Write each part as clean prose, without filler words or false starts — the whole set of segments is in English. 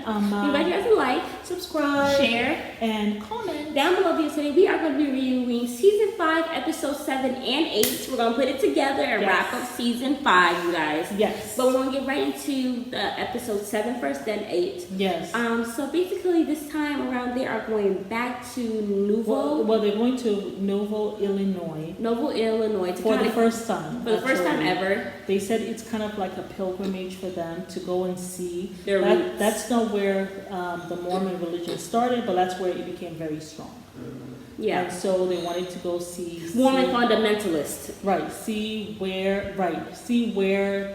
We invite you guys to like, subscribe, share, and comment. Down below video today, we are going to be reviewing Season 5, Episode 7 and 8. We're going to put it together and wrap up Season 5, you guys. Yes. But we're going to get right into the Episode 7 first, then 8. Yes. So basically, this time around, they are going back to Nouveau. Well, they're going to Nouveau, Illinois. Nouveau, Illinois. For the first time. For the first time ever. They said it's kind of like a pilgrimage for them to go and see. Their roots. That's not where the Mormon religion started, but that's where it became very strong. Yeah. And so they wanted to go see Mormon fundamentalist. Right. See where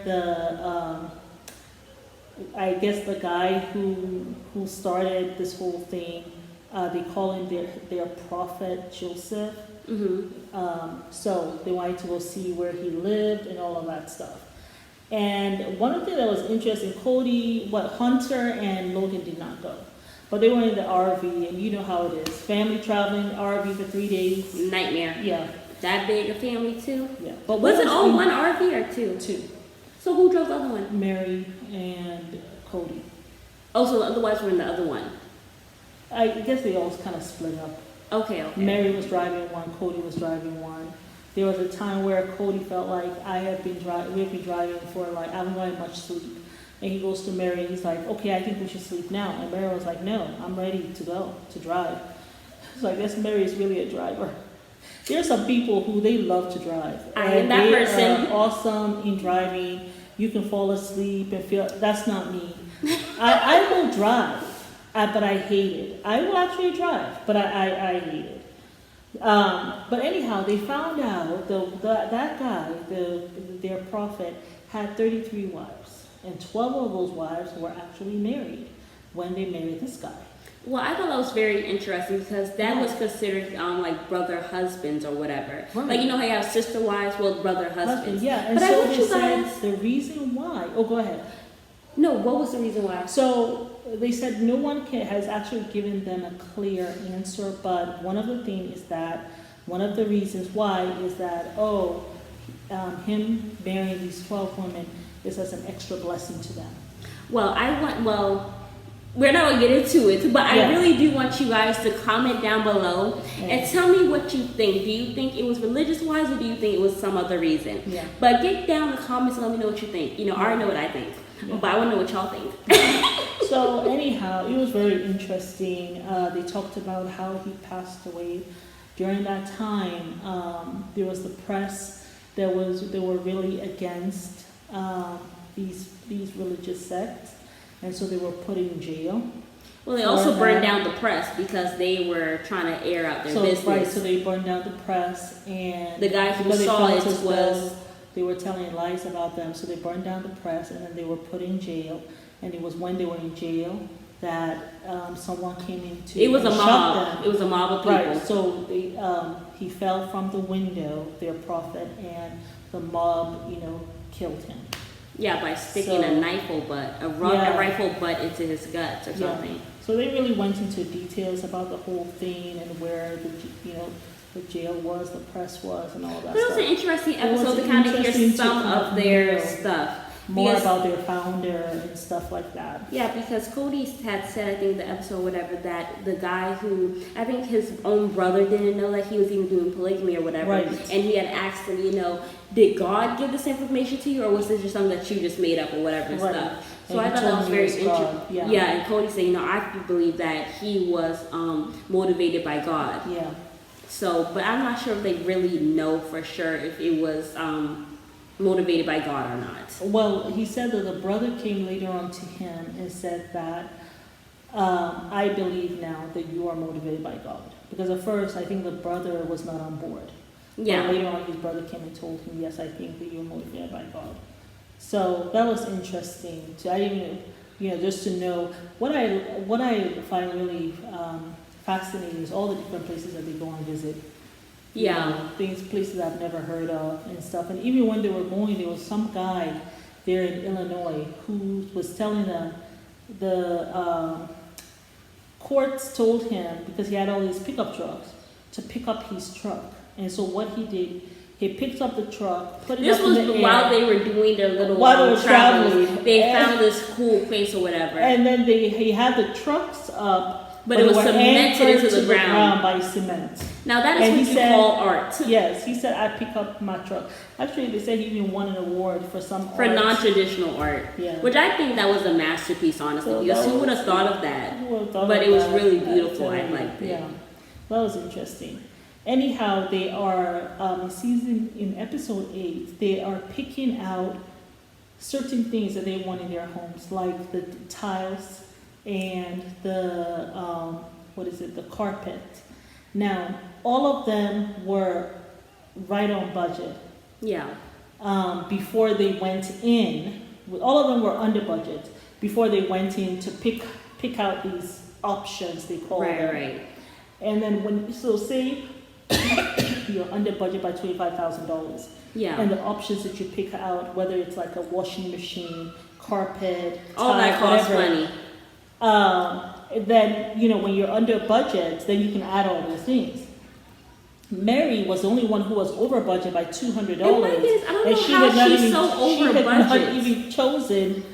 the I guess the guy who started this whole thing, they call him their prophet Joseph. Mm-hmm. So they wanted to go see where he lived and all of that stuff. And one of the things that was interesting, Hunter and Logan did not go. But they were in the RV, and you know how it is. Family traveling, RV for 3 days. Nightmare. Yeah. That big a family too? Yeah. But was it all one RV or two? Two. So who drove the other one? Mary and Cody. Oh, so the other wives were in the other one. I guess they all kind of split up. Okay. Mary was driving one, Cody was driving one. There was a time where Cody felt like we've been driving for I haven't gotten much sleep. And he goes to Mary and he's like, okay, I think we should sleep now. And Mary was like, no, I'm ready to go, to drive. So I guess Mary is really a driver. There are some people who they love to drive. I am that person. They are awesome in driving. You can fall asleep and feel, that's not me. I will drive, but I hate it. I will actually drive, but I hate it. But anyhow, they found out that guy, their prophet, had 33 wives, and 12 of those wives were actually married when they married this guy. Well, I thought that was very interesting because that was considered like brother husbands or whatever. Right. Like, you know how you have sister wives, well, brother husbands. Yeah, and but so I they said the reason why. Oh, go ahead. No, what was the reason why? So they said no one has actually given them a clear answer, but one of the reasons why is that him marrying these 12 women is as an extra blessing to them. We're not going to get into it, but I really do want you guys to comment down below and tell me what you think. Do you think it was religious-wise, or do you think it was some other reason? Yeah. But get down in the comments and let me know what you think. You know, I already know what I think, but I want to know what y'all think. So anyhow, it was very interesting. They talked about how he passed away. During that time, there was the press they were really against these religious sects. And so they were put in jail. Well, they also burned down the press because they were trying to air out their business. Right, so they burned down the press, and the guy who saw it was... They were telling lies about them, so they burned down the press, and then they were put in jail. And it was when they were in jail that someone came in to... It was a mob. It was a mob of people. Right, so he fell from the window, their prophet, and the mob, killed him. Yeah, by sticking a rifle butt into his guts or something. So they really went into details about the whole thing and where the jail was, the press was, and all that stuff. It was an interesting episode to kind of hear some of their stuff. More about their founder and stuff like that. Yeah, because Cody had said, I think the episode, whatever, that the guy who, I think his own brother didn't know that he was even doing polygamy or whatever. Right. And he had asked him, did God give this information to you, or was this just something that you just made up or whatever stuff? So I thought that was very interesting. Yeah, and Cody said, I believe that he was motivated by God. Yeah. So, but I'm not sure if they really know for sure if it was motivated by God or not. Well, he said that the brother came later on to him and said that, I believe now that you are motivated by God. Because at first, I think the brother was not on board. Yeah. But later on, his brother came and told him, yes, I think that you're motivated by God. So that was interesting. Just to know. What I find really fascinating is all the different places that they go and visit. Yeah. Places I've never heard of and stuff. And even when they were going, there was some guy there in Illinois who was telling them the courts told him, because he had all these pickup trucks, to pick up his truck. And so what he did, He picks up the truck, put it This up was in the while air. they were doing their little While they were traveling. They found this cool place or whatever. And then he had the trucks up, but it was they were cemented anchored into the ground by cement. Now that is And what he you said- call art. Yes, he said, I pick up my truck. Actually, they said he even won an award for some For art. non-traditional art. Yeah. Which I think that was a masterpiece, honestly. So Because that who would was- have thought of that? Who would've thought But of it was that? really beautiful. I Totally. liked it. Yeah, that was interesting. Anyhow, they are, in episode 8, they are picking out certain things that they want in their homes, like the tiles and the, the carpet. Now, all of them were right on budget. Yeah. Before they went in, all of them were under budget before they went in to pick out these options, they call them. Right. And then say you're under budget by $25,000. Yeah. And the options that you pick out, whether it's like a washing machine, carpet, all tile, that costs whatever, money. then, when you're under budget, then you can add all those things. Mary was the only one who was over budget by $200. I don't know she how had not she's even, so over she had budget. not even chosen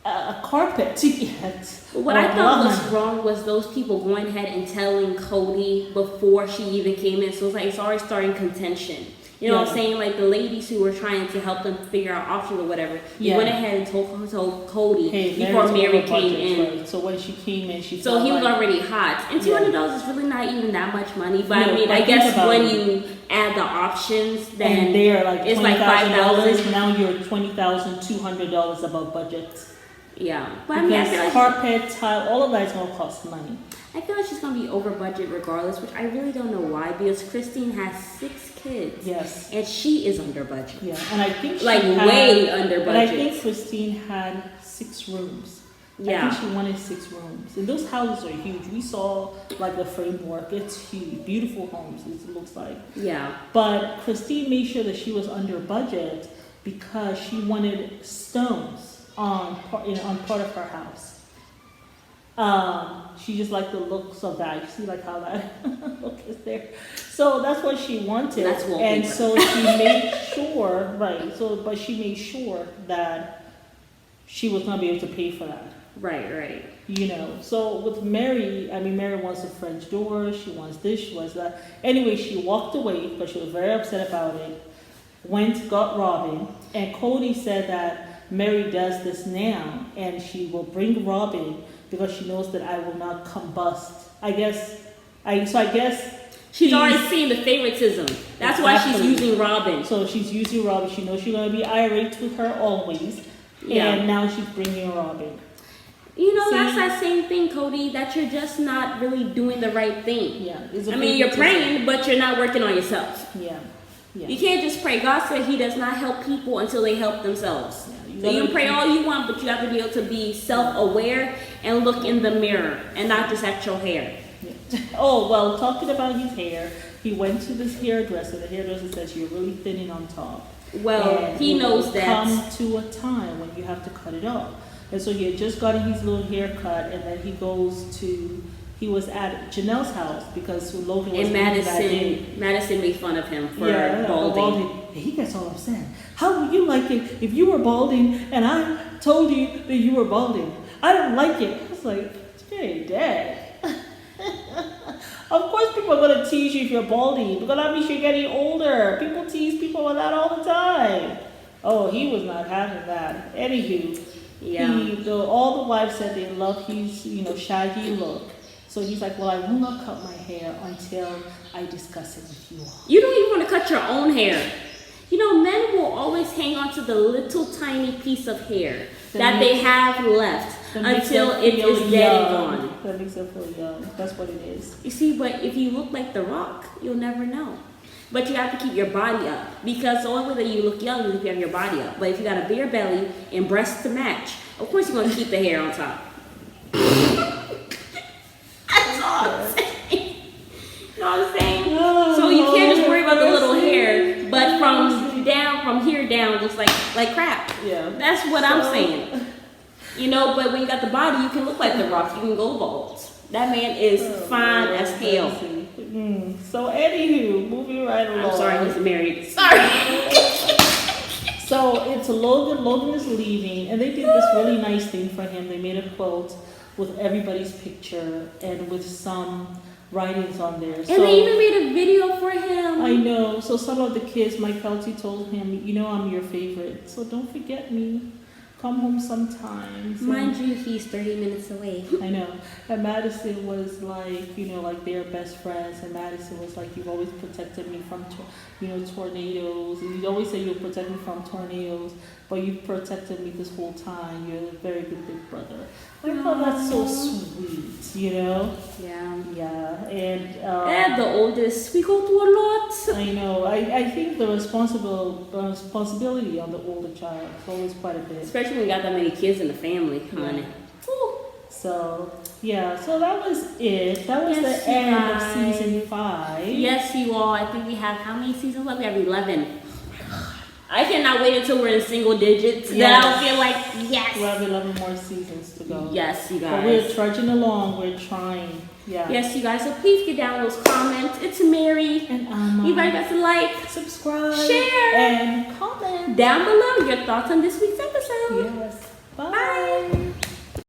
a carpet to get. What I thought was wrong was those people going ahead and telling Cody before she even came in. So it's already starting contention. You know what I'm saying? Like the ladies who were trying to help them figure out options or whatever. You went ahead and told Cody before Mary came in. Right. So when she came in, she so he was already hot. And $200 is really not even that much money. But I guess when you add the options, then and they're like it's like $5,000. Now you're $20,200 above budget. Yeah, but Because I feel like carpet, tile, all of that is gonna cost money. I feel like she's gonna be over budget regardless, which I really don't know why. Because Christine has 6 kids. Yes. And she is under budget. Yeah, and I think she way under budget. But I think Christine had 6 rooms. Yeah. I think she wanted 6 rooms. And those houses are huge. We saw like the framework. It's huge. Beautiful homes, it looks like. Yeah. But Christine made sure that she was under budget because she wanted stones on part of her house. She just liked the looks of that. You see like how that look is there. So that's what she wanted. That's wallpaper. And so she made sure, right. So but she made sure that she was gonna be able to pay for that. Right. So with Mary, Mary wants a French door, she wants this, she wants that. Anyway, she walked away because she was very upset about it. Got Robin, and Cody said that Mary does this now, and she will bring Robin because she knows that I will not combust. I guess She's already seen the favoritism. That's why she's using Robin. So she's using Robin. She knows she's going to be irate with her always. Yeah. And now she's bringing Robin. That's that same thing, Cody, that you're just not really doing the right thing. Yeah. You're praying, but you're not working on yourself. Yeah. You can't just pray. God said he does not help people until they help themselves. Yeah, you can pray all you want, but you have to be able to be self-aware and look in the mirror and not just at your hair. Yeah. Oh, well, talking about his hair, he went to this hairdresser. The hairdresser says you're really thinning on top. Well, and he knows that. Come to a time when you have to cut it off. And so he had just gotten his little haircut, and then he was at Janelle's house because Logan was in Madison. Madison made fun of him for balding. He gets all upset. How would you like it if you were balding and I told you that you were balding? I don't like it. I was like, hey, Dad. Of course people are going to tease you if you're balding because that means you're getting older. People tease people with that all the time. Oh, he was not having that. Anywho, all the wives said they love his, shaggy look. So he's like, well, I will not cut my hair until I discuss it with you all. You don't even want to cut your own hair. Men will always hang on to the little tiny piece of hair that they have left until it is dead and gone. That makes them feel young. That's what it is. You see, but if you look like The Rock, you'll never know. But you have to keep your body up because the only way that you look young is if you have your body up. But if you got a bigger belly and breasts to match, of course you're going to keep the hair on top. That's all I'm saying. You know what I'm saying? So you can't just worry about the little hair, but from here down, looks like crap. Yeah. That's what I'm saying. But when you got the body, you can look like The Rock. You can go bald. That man is fine as hell. So anywho, moving right along. I'm sorry, he's married. Sorry. So it's Logan. Logan is leaving, and they did this really nice thing for him. They made a quilt with everybody's picture and with some writings on there. And they even made a video for him. I know. So some of the kids, Mike Kelty told him, you know, I'm your favorite, so don't forget me. Come home sometimes. Mind you, he's 30 minutes away. I know. And Madison was like, you know, like they're best friends. And Madison was like, you've always protected me from, tornadoes. And you always say you'll protect me from tornadoes, but you've protected me this whole time. You're a very good big brother. I thought that's so sweet, you know? Yeah. Yeah. And the oldest, we go through a lot. I know. I think the responsibility on the older child is always quite a bit. Especially when you got that many kids in the family, honey. Yeah. So, yeah. So that was it. That was the end of season 5. Yes, you all. I think we have how many seasons left? We have 11. I cannot wait until we're in single digits. Yes. Then I'll feel like, yes. We have 11 more seasons to go. Yes, you guys. But we're trudging along. We're trying. Yeah. Yes, you guys. So please get down those comments. It's Mary. And you guys got to like, subscribe, share, and comment down below your thoughts on this week's episode. Yes.